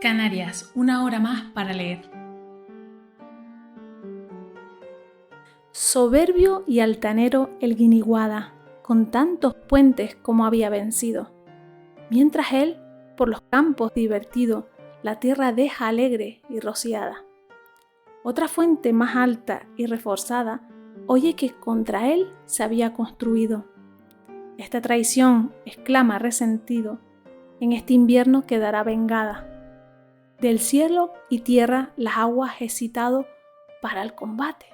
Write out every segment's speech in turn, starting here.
Canarias, una hora más para leer. Soberbio y altanero el Guiniguada, con tantos puentes como había vencido. Mientras él, por los campos divertido, la tierra deja alegre y rociada. Otra fuente más alta y reforzada, oye que contra él se había construido. Esta traición, exclama resentido, en este invierno quedará vengada. Del cielo y tierra las aguas he citado para el combate.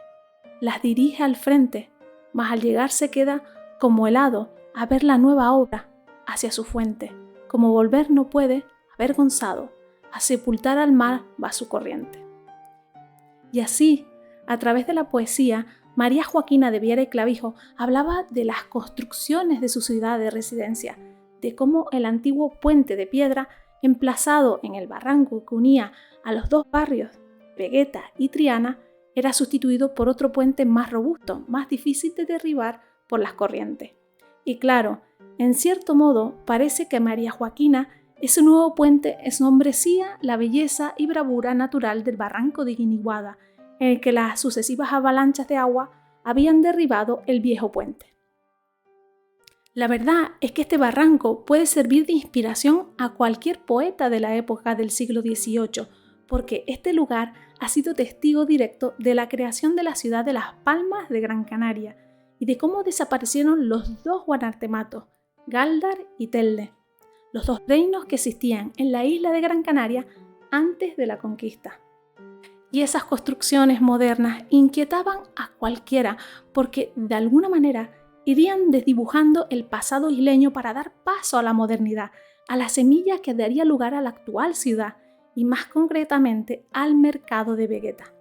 Las dirige al frente, mas al llegar se queda como helado a ver la nueva obra hacia su fuente. Como volver no puede, avergonzado, a sepultar al mar va su corriente. Y así, a través de la poesía, María Joaquina de Viera y Clavijo hablaba de las construcciones de su ciudad de residencia, de cómo el antiguo puente de piedra emplazado en el barranco que unía a los dos barrios, Vegueta y Triana, era sustituido por otro puente más robusto, más difícil de derribar por las corrientes. Y claro, en cierto modo, parece que María Joaquina, ese nuevo puente, ensombrecía la belleza y bravura natural del barranco de Guiniguada, en el que las sucesivas avalanchas de agua habían derribado el viejo puente. La verdad es que este barranco puede servir de inspiración a cualquier poeta de la época del siglo XVIII, porque este lugar ha sido testigo directo de la creación de la ciudad de Las Palmas de Gran Canaria y de cómo desaparecieron los dos guanartematos, Gáldar y Telde, los dos reinos que existían en la isla de Gran Canaria antes de la conquista. Y esas construcciones modernas inquietaban a cualquiera porque, de alguna manera, irían desdibujando el pasado isleño para dar paso a la modernidad, a la semilla que daría lugar a la actual ciudad y más concretamente al mercado de Vegueta.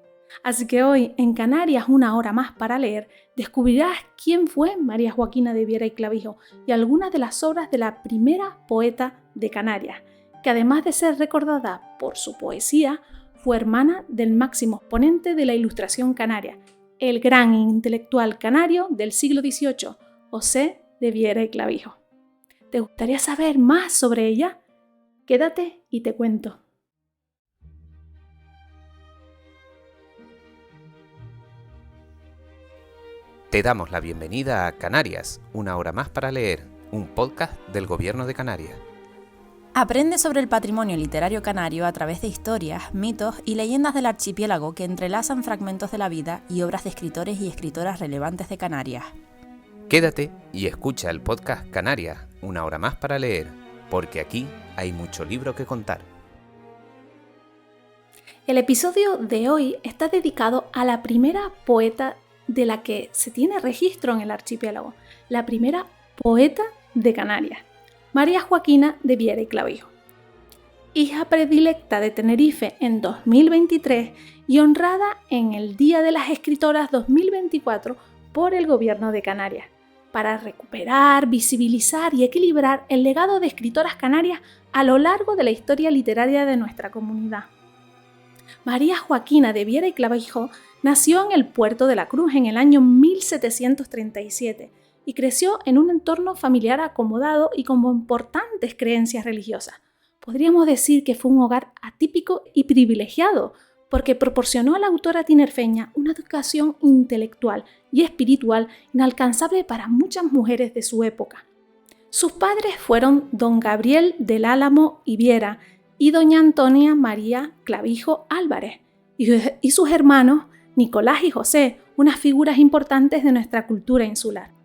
Así que hoy, en Canarias, una hora más para leer, descubrirás quién fue María Joaquina de Viera y Clavijo y algunas de las obras de la primera poeta de Canarias, que además de ser recordada por su poesía, fue hermana del máximo exponente de la Ilustración canaria, el gran intelectual canario del siglo XVIII, José de Viera y Clavijo. ¿Te gustaría saber más sobre ella? Quédate y te cuento. Te damos la bienvenida a Canarias, una hora más para leer, un podcast del Gobierno de Canarias. Aprende sobre el patrimonio literario canario a través de historias, mitos y leyendas del archipiélago que entrelazan fragmentos de la vida y obras de escritores y escritoras relevantes de Canarias. Quédate y escucha el podcast Canarias, una hora más para leer, porque aquí hay mucho libro que contar. El episodio de hoy está dedicado a la primera poeta de la que se tiene registro en el archipiélago, la primera poeta de Canarias, María Joaquina de Viera y Clavijo. Hija predilecta de Tenerife en 2023 y honrada en el Día de las Escritoras 2024 por el Gobierno de Canarias, para recuperar, visibilizar y equilibrar el legado de escritoras canarias a lo largo de la historia literaria de nuestra comunidad. María Joaquina de Viera y Clavijo nació en el puerto de la Cruz en el año 1737 y creció en un entorno familiar acomodado y con importantes creencias religiosas. Podríamos decir que fue un hogar atípico y privilegiado, porque proporcionó a la autora tinerfeña una educación intelectual y espiritual inalcanzable para muchas mujeres de su época. Sus padres fueron don Gabriel del Álamo y Viera y doña Antonia María Clavijo Álvarez, y sus hermanos Nicolás y José, unas figuras importantes de nuestra cultura insular.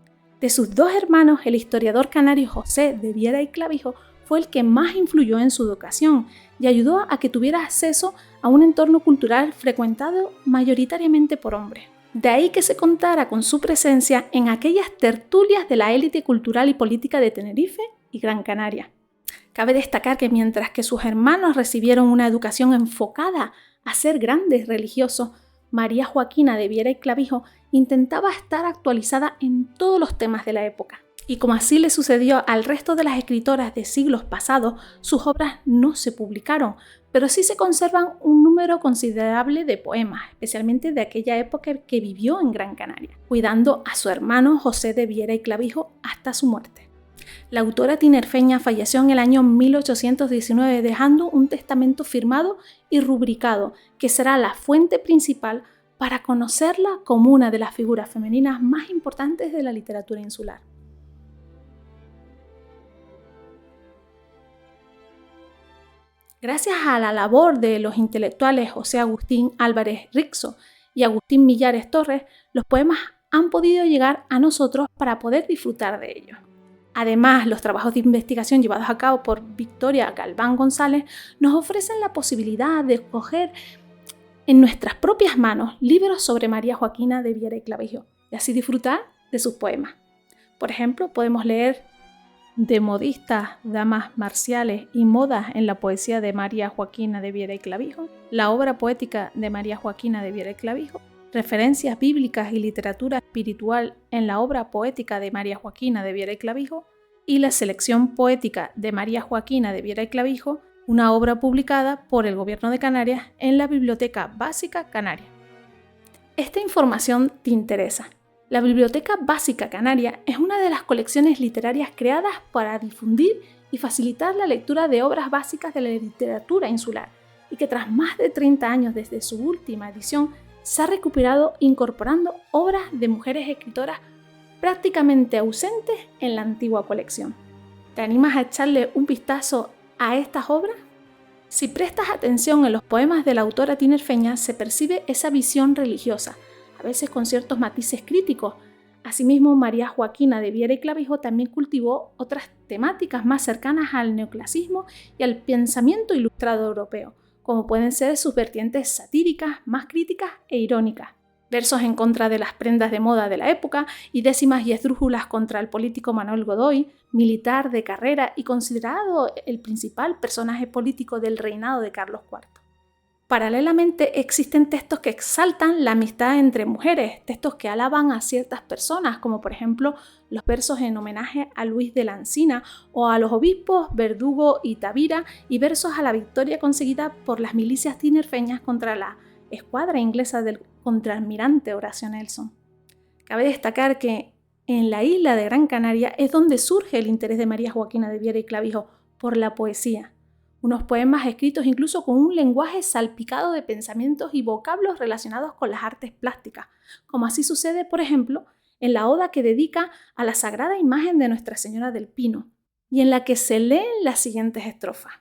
De sus dos hermanos, el historiador canario José de Viera y Clavijo fue el que más influyó en su educación y ayudó a que tuviera acceso a un entorno cultural frecuentado mayoritariamente por hombres. De ahí que se contara con su presencia en aquellas tertulias de la élite cultural y política de Tenerife y Gran Canaria. Cabe destacar que mientras que sus hermanos recibieron una educación enfocada a ser grandes religiosos, María Joaquina de Viera y Clavijo intentaba estar actualizada en todos los temas de la época. Y como así le sucedió al resto de las escritoras de siglos pasados, sus obras no se publicaron, pero sí se conservan un número considerable de poemas, especialmente de aquella época que vivió en Gran Canaria, cuidando a su hermano José de Viera y Clavijo hasta su muerte. La autora tinerfeña falleció en el año 1819 dejando un testamento firmado y rubricado que será la fuente principal para conocerla como una de las figuras femeninas más importantes de la literatura insular. Gracias a la labor de los intelectuales José Agustín Álvarez Rixo y Agustín Millares Torres, los poemas han podido llegar a nosotros para poder disfrutar de ellos. Además, los trabajos de investigación llevados a cabo por Victoria Galván González nos ofrecen la posibilidad de escoger en nuestras propias manos libros sobre María Joaquina de Viera y Clavijo y así disfrutar de sus poemas. Por ejemplo, podemos leer De modistas, damas marciales y modas en la poesía de María Joaquina de Viera y Clavijo, la obra poética de María Joaquina de Viera y Clavijo, referencias bíblicas y literatura espiritual en la obra poética de María Joaquina de Viera y Clavijo y la selección poética de María Joaquina de Viera y Clavijo, una obra publicada por el Gobierno de Canarias en la Biblioteca Básica Canaria. Esta información te interesa. La Biblioteca Básica Canaria es una de las colecciones literarias creadas para difundir y facilitar la lectura de obras básicas de la literatura insular y que tras más de 30 años desde su última edición se ha recuperado incorporando obras de mujeres escritoras prácticamente ausentes en la antigua colección. ¿Te animas a echarle un vistazo a estas obras? Si prestas atención en los poemas de la autora tinerfeña se percibe esa visión religiosa, a veces con ciertos matices críticos. Asimismo, María Joaquina de Viera y Clavijo también cultivó otras temáticas más cercanas al neoclasismo y al pensamiento ilustrado europeo, como pueden ser sus vertientes satíricas, más críticas e irónicas, versos en contra de las prendas de moda de la época y décimas y esdrújulas contra el político Manuel Godoy, militar de carrera y considerado el principal personaje político del reinado de Carlos IV. Paralelamente existen textos que exaltan la amistad entre mujeres, textos que alaban a ciertas personas, como por ejemplo los versos en homenaje a Luis de la Encina o a los obispos Verdugo y Tavira y versos a la victoria conseguida por las milicias tinerfeñas contra la escuadra inglesa del contraalmirante Horacio Nelson. Cabe destacar que en la isla de Gran Canaria es donde surge el interés de María Joaquina de Viera y Clavijo por la poesía. Unos poemas escritos incluso con un lenguaje salpicado de pensamientos y vocablos relacionados con las artes plásticas, como así sucede, por ejemplo, en la oda que dedica a la sagrada imagen de Nuestra Señora del Pino, y en la que se leen las siguientes estrofas.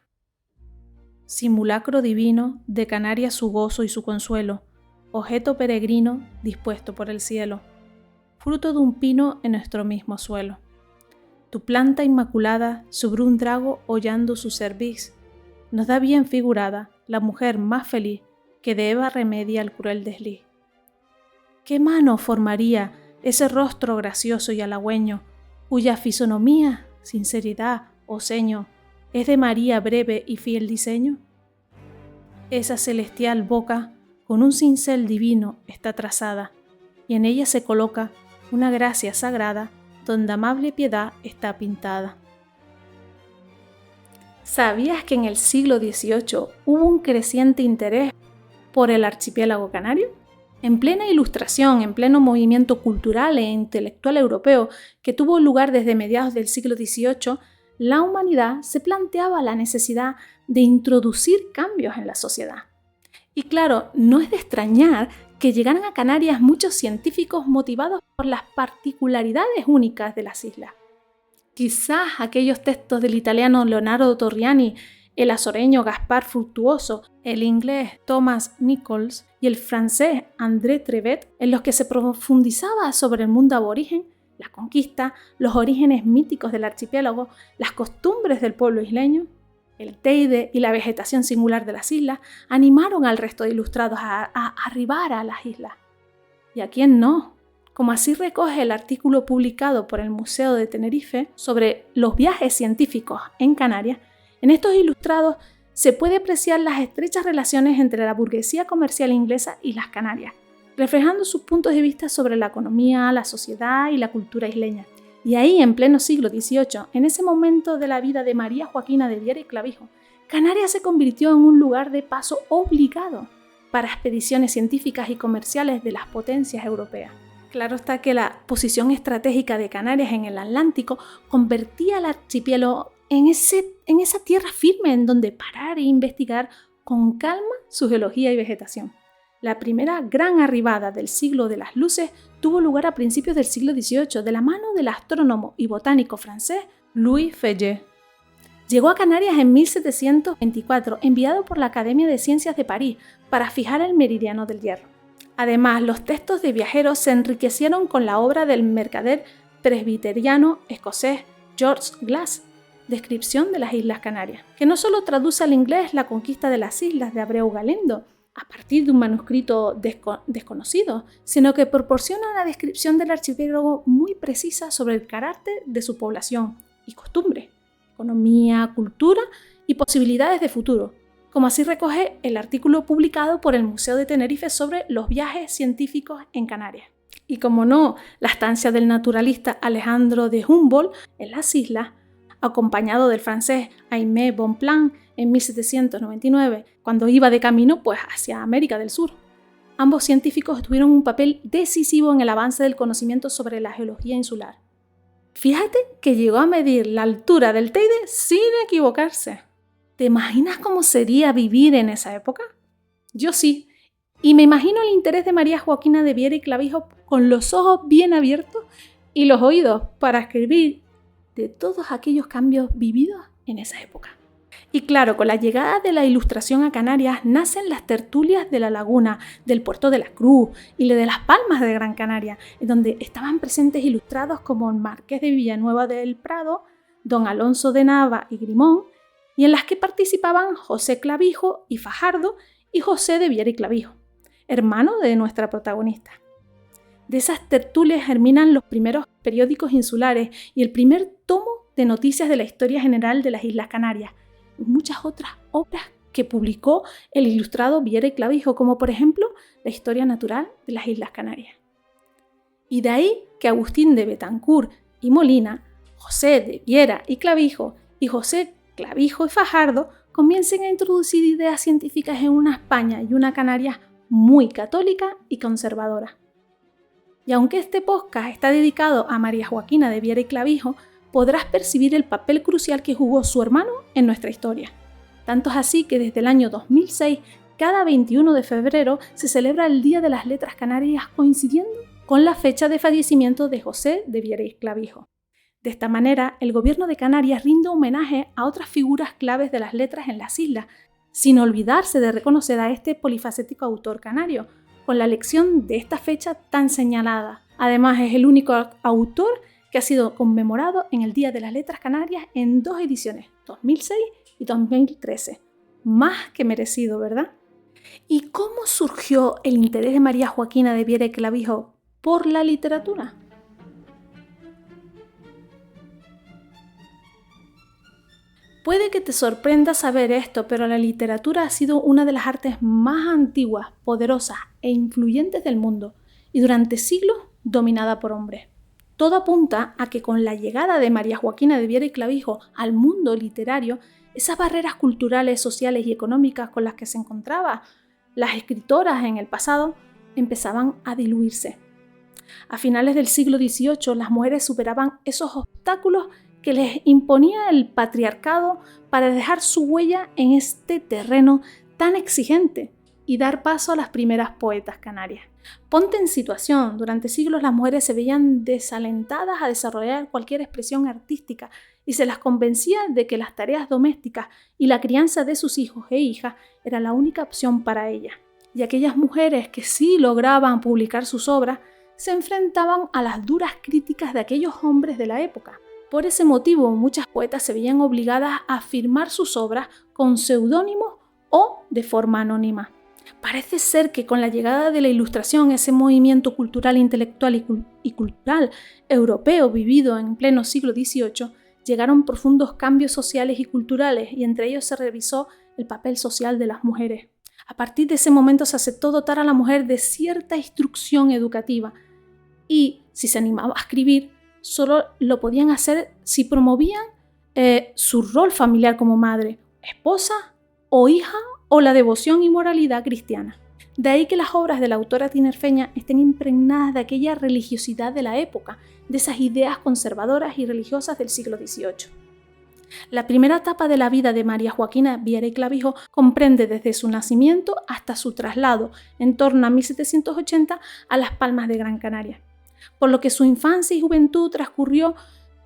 Simulacro divino, de Canarias su gozo y su consuelo, objeto peregrino dispuesto por el cielo, fruto de un pino en nuestro mismo suelo. Tu planta inmaculada sobre un drago hollando su cerviz, nos da bien figurada la mujer más feliz que de Eva remedia el cruel desliz. ¿Qué mano formaría ese rostro gracioso y halagüeño, cuya fisonomía, sinceridad o ceño es de María breve y fiel diseño? Esa celestial boca con un cincel divino está trazada, y en ella se coloca una gracia sagrada donde amable piedad está pintada. ¿Sabías que en el siglo XVIII hubo un creciente interés por el archipiélago canario? En plena ilustración, en pleno movimiento cultural e intelectual europeo que tuvo lugar desde mediados del siglo XVIII, la humanidad se planteaba la necesidad de introducir cambios en la sociedad. Y claro, no es de extrañar que llegaran a Canarias muchos científicos motivados por las particularidades únicas de las islas. Quizás aquellos textos del italiano Leonardo Torriani, el azoreño Gaspar Fructuoso, el inglés Thomas Nichols y el francés André Trevet, en los que se profundizaba sobre el mundo aborigen, la conquista, los orígenes míticos del archipiélago, las costumbres del pueblo isleño, el teide y la vegetación singular de las islas, animaron al resto de ilustrados a arribar a las islas. ¿Y a quién no? Como así recoge el artículo publicado por el Museo de Tenerife sobre los viajes científicos en Canarias, en estos ilustrados se puede apreciar las estrechas relaciones entre la burguesía comercial inglesa y las Canarias, reflejando sus puntos de vista sobre la economía, la sociedad y la cultura isleña. Y ahí, en pleno siglo XVIII, en ese momento de la vida de María Joaquina de Viera y Clavijo, Canarias se convirtió en un lugar de paso obligado para expediciones científicas y comerciales de las potencias europeas. Claro está que la posición estratégica de Canarias en el Atlántico convertía al archipiélago en esa tierra firme en donde parar e investigar con calma su geología y vegetación. La primera gran arribada del siglo de las luces tuvo lugar a principios del siglo XVIII de la mano del astrónomo y botánico francés Louis Feuillet. Llegó a Canarias en 1724, enviado por la Academia de Ciencias de París para fijar el meridiano del hierro. Además, los textos de viajeros se enriquecieron con la obra del mercader presbiteriano escocés George Glass, Descripción de las Islas Canarias, que no solo traduce al inglés la conquista de las islas de Abreu Galindo a partir de un manuscrito desconocido, sino que proporciona una descripción del archipiélago muy precisa sobre el carácter de su población y costumbres, economía, cultura y posibilidades de futuro, como así recoge el artículo publicado por el Museo de Tenerife sobre los viajes científicos en Canarias. Y como no, la estancia del naturalista Alejandro de Humboldt en las islas, acompañado del francés Aimé Bonpland en 1799, cuando iba de camino hacia América del Sur. Ambos científicos tuvieron un papel decisivo en el avance del conocimiento sobre la geología insular. Fíjate que llegó a medir la altura del Teide sin equivocarse. ¿Te imaginas cómo sería vivir en esa época? Yo sí, y me imagino el interés de María Joaquina de Viera y Clavijo con los ojos bien abiertos y los oídos para escribir de todos aquellos cambios vividos en esa época. Y claro, con la llegada de la Ilustración a Canarias nacen las tertulias de la Laguna, del Puerto de la Cruz y de las Palmas de Gran Canaria, en donde estaban presentes ilustrados como el Marqués de Villanueva del Prado, don Alonso de Nava y Grimón, y en las que participaban José Clavijo y Fajardo y José de Viera y Clavijo, hermano de nuestra protagonista. De esas tertulias germinan los primeros periódicos insulares y el primer tomo de noticias de la historia general de las Islas Canarias, y muchas otras obras que publicó el ilustrado Viera y Clavijo, como por ejemplo la Historia Natural de las Islas Canarias. Y de ahí que Agustín de Betancourt y Molina, José de Viera y Clavijo y José Clavijo y Fajardo comiencen a introducir ideas científicas en una España y una Canarias muy católica y conservadora. Y aunque este podcast está dedicado a María Joaquina de Viera y Clavijo, podrás percibir el papel crucial que jugó su hermano en nuestra historia. Tanto es así que desde el año 2006, cada 21 de febrero se celebra el Día de las Letras Canarias coincidiendo con la fecha de fallecimiento de José de Viera y Clavijo. De esta manera, el gobierno de Canarias rinde homenaje a otras figuras claves de las letras en las islas, sin olvidarse de reconocer a este polifacético autor canario, con la elección de esta fecha tan señalada. Además, es el único autor que ha sido conmemorado en el Día de las Letras Canarias en 2 ediciones, 2006 y 2013. Más que merecido, ¿verdad? ¿Y cómo surgió el interés de María Joaquina de Viera y Clavijo por la literatura? Puede que te sorprenda saber esto, pero la literatura ha sido una de las artes más antiguas, poderosas e influyentes del mundo, y durante siglos dominada por hombres. Todo apunta a que con la llegada de María Joaquina de Viera y Clavijo al mundo literario, esas barreras culturales, sociales y económicas con las que se encontraban las escritoras en el pasado empezaban a diluirse. A finales del siglo XVIII, las mujeres superaban esos obstáculos que les imponía el patriarcado para dejar su huella en este terreno tan exigente y dar paso a las primeras poetas canarias. Ponte en situación, durante siglos las mujeres se veían desalentadas a desarrollar cualquier expresión artística y se las convencía de que las tareas domésticas y la crianza de sus hijos e hijas era la única opción para ellas. Y aquellas mujeres que sí lograban publicar sus obras se enfrentaban a las duras críticas de aquellos hombres de la época. Por ese motivo, muchas poetas se veían obligadas a firmar sus obras con seudónimos o de forma anónima. Parece ser que con la llegada de la Ilustración, ese movimiento cultural, intelectual y cultural europeo vivido en pleno siglo XVIII, llegaron profundos cambios sociales y culturales, y entre ellos se revisó el papel social de las mujeres. A partir de ese momento se aceptó dotar a la mujer de cierta instrucción educativa, y si se animaba a escribir, solo lo podían hacer si promovían su rol familiar como madre, esposa o hija, o la devoción y moralidad cristiana. De ahí que las obras de la autora tinerfeña estén impregnadas de aquella religiosidad de la época, de esas ideas conservadoras y religiosas del siglo XVIII. La primera etapa de la vida de María Joaquina Viera y Clavijo comprende desde su nacimiento hasta su traslado, en torno a 1780, a Las Palmas de Gran Canaria, por lo que su infancia y juventud transcurrió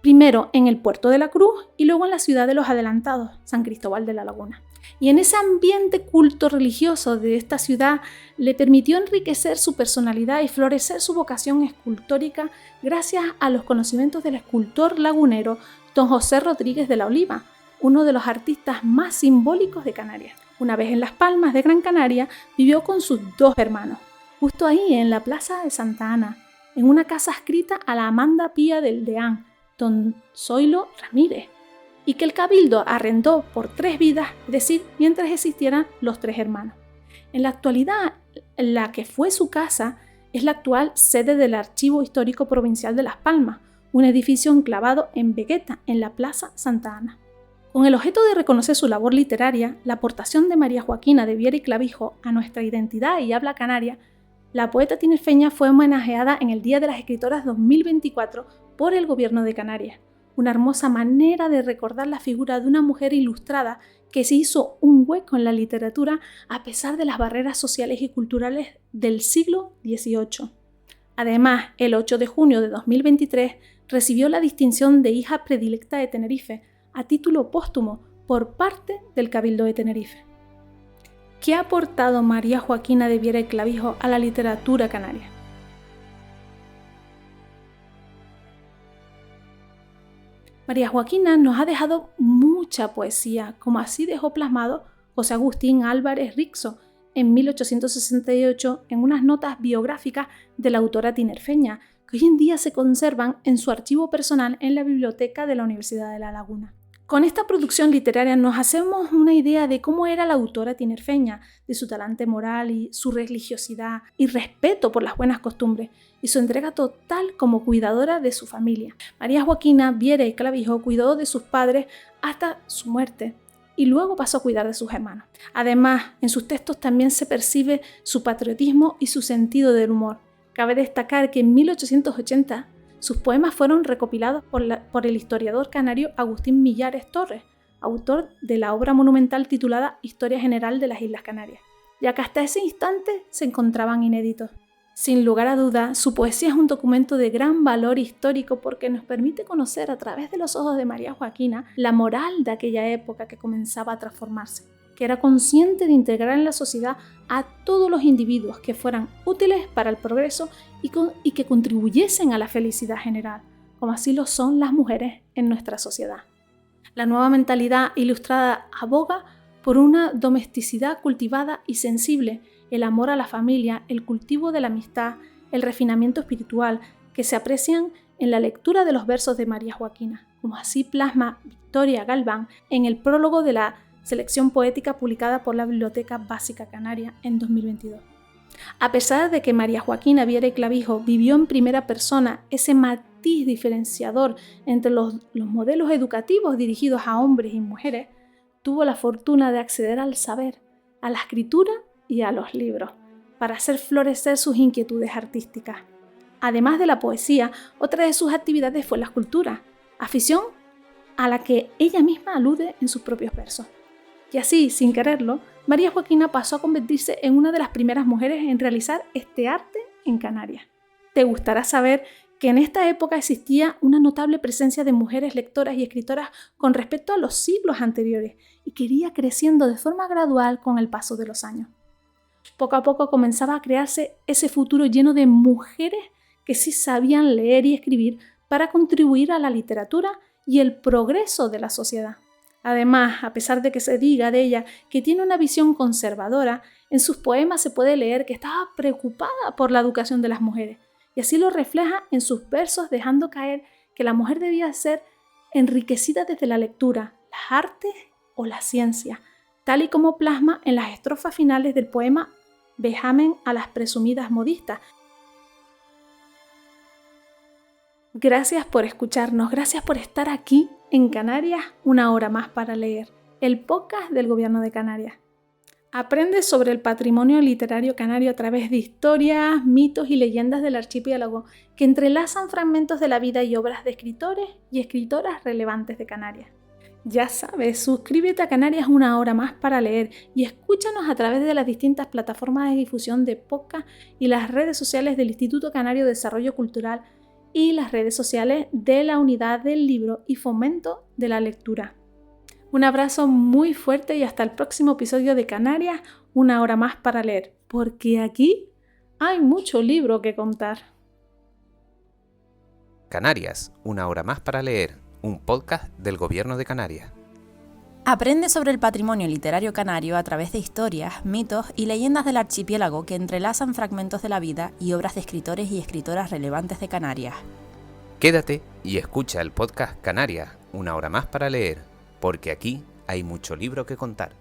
primero en el Puerto de la Cruz y luego en la ciudad de los Adelantados, San Cristóbal de la Laguna. Y en ese ambiente culto religioso de esta ciudad le permitió enriquecer su personalidad y florecer su vocación escultórica gracias a los conocimientos del escultor lagunero don José Rodríguez de la Oliva, uno de los artistas más simbólicos de Canarias. Una vez en Las Palmas de Gran Canaria, vivió con sus 2 hermanos, justo ahí en la plaza de Santa Ana, en una casa adscrita a la Amanda Pía del Deán, don Zoilo Ramírez, y que el cabildo arrendó por 3 vidas, es decir, mientras existieran los 3 hermanos. En la actualidad, la que fue su casa es la actual sede del Archivo Histórico Provincial de Las Palmas, un edificio enclavado en Vegueta, en la Plaza Santa Ana. Con el objeto de reconocer su labor literaria, la aportación de María Joaquina de Viera y Clavijo a nuestra identidad y habla canaria, la poeta tinerfeña fue homenajeada en el Día de las Escritoras 2024 por el Gobierno de Canarias. Una hermosa manera de recordar la figura de una mujer ilustrada que se hizo un hueco en la literatura a pesar de las barreras sociales y culturales del siglo XVIII. Además, el 8 de junio de 2023 recibió la distinción de hija predilecta de Tenerife a título póstumo por parte del Cabildo de Tenerife. ¿Qué ha aportado María Joaquina de Viera y Clavijo a la literatura canaria? María Joaquina nos ha dejado mucha poesía, como así dejó plasmado José Agustín Álvarez Rixo en 1868 en unas notas biográficas de la autora tinerfeña, que hoy en día se conservan en su archivo personal en la biblioteca de la Universidad de La Laguna. Con esta producción literaria nos hacemos una idea de cómo era la autora tinerfeña, de su talante moral y su religiosidad y respeto por las buenas costumbres y su entrega total como cuidadora de su familia. María Joaquina Viera y Clavijo cuidó de sus padres hasta su muerte y luego pasó a cuidar de sus hermanos. Además, en sus textos también se percibe su patriotismo y su sentido del humor. Cabe destacar que en 1880 sus poemas fueron recopilados por el historiador canario Agustín Millares Torres, autor de la obra monumental titulada Historia General de las Islas Canarias, ya que hasta ese instante se encontraban inéditos. Sin lugar a duda, su poesía es un documento de gran valor histórico porque nos permite conocer a través de los ojos de María Joaquina la moral de aquella época que comenzaba a transformarse, que era consciente de integrar en la sociedad a todos los individuos que fueran útiles para el progreso y que contribuyesen a la felicidad general, como así lo son las mujeres en nuestra sociedad. La nueva mentalidad ilustrada aboga por una domesticidad cultivada y sensible, el amor a la familia, el cultivo de la amistad, el refinamiento espiritual, que se aprecian en la lectura de los versos de María Joaquina, como así plasma Victoria Galván en el prólogo de la selección poética publicada por la Biblioteca Básica Canaria en 2022. A pesar de que María Joaquina Viera y Clavijo vivió en primera persona ese matiz diferenciador entre los modelos educativos dirigidos a hombres y mujeres, tuvo la fortuna de acceder al saber, a la escritura y a los libros, para hacer florecer sus inquietudes artísticas. Además de la poesía, otra de sus actividades fue la escultura, afición a la que ella misma alude en sus propios versos. Y así, sin quererlo, María Joaquina pasó a convertirse en una de las primeras mujeres en realizar este arte en Canarias. Te gustará saber que en esta época existía una notable presencia de mujeres lectoras y escritoras con respecto a los siglos anteriores y que iría creciendo de forma gradual con el paso de los años. Poco a poco comenzaba a crearse ese futuro lleno de mujeres que sí sabían leer y escribir para contribuir a la literatura y el progreso de la sociedad. Además, a pesar de que se diga de ella que tiene una visión conservadora, en sus poemas se puede leer que estaba preocupada por la educación de las mujeres, y así lo refleja en sus versos, dejando caer que la mujer debía ser enriquecida desde la lectura, las artes o la ciencia, tal y como plasma en las estrofas finales del poema Vejamen a las presumidas modistas. Gracias por escucharnos, gracias por estar aquí en Canarias, una hora más para leer, el podcast del Gobierno de Canarias. Aprende sobre el patrimonio literario canario a través de historias, mitos y leyendas del archipiélago que entrelazan fragmentos de la vida y obras de escritores y escritoras relevantes de Canarias. Ya sabes, suscríbete a Canarias una hora más para leer y escúchanos a través de las distintas plataformas de difusión de podcast y las redes sociales del Instituto Canario de Desarrollo Cultural y las redes sociales de la Unidad del Libro y Fomento de la Lectura. Un abrazo muy fuerte y hasta el próximo episodio de Canarias, una hora más para leer, porque aquí hay mucho libro que contar. Canarias, una hora más para leer, un podcast del Gobierno de Canarias. Aprende sobre el patrimonio literario canario a través de historias, mitos y leyendas del archipiélago que entrelazan fragmentos de la vida y obras de escritores y escritoras relevantes de Canarias. Quédate y escucha el podcast Canarias, una hora más para leer, porque aquí hay mucho libro que contar.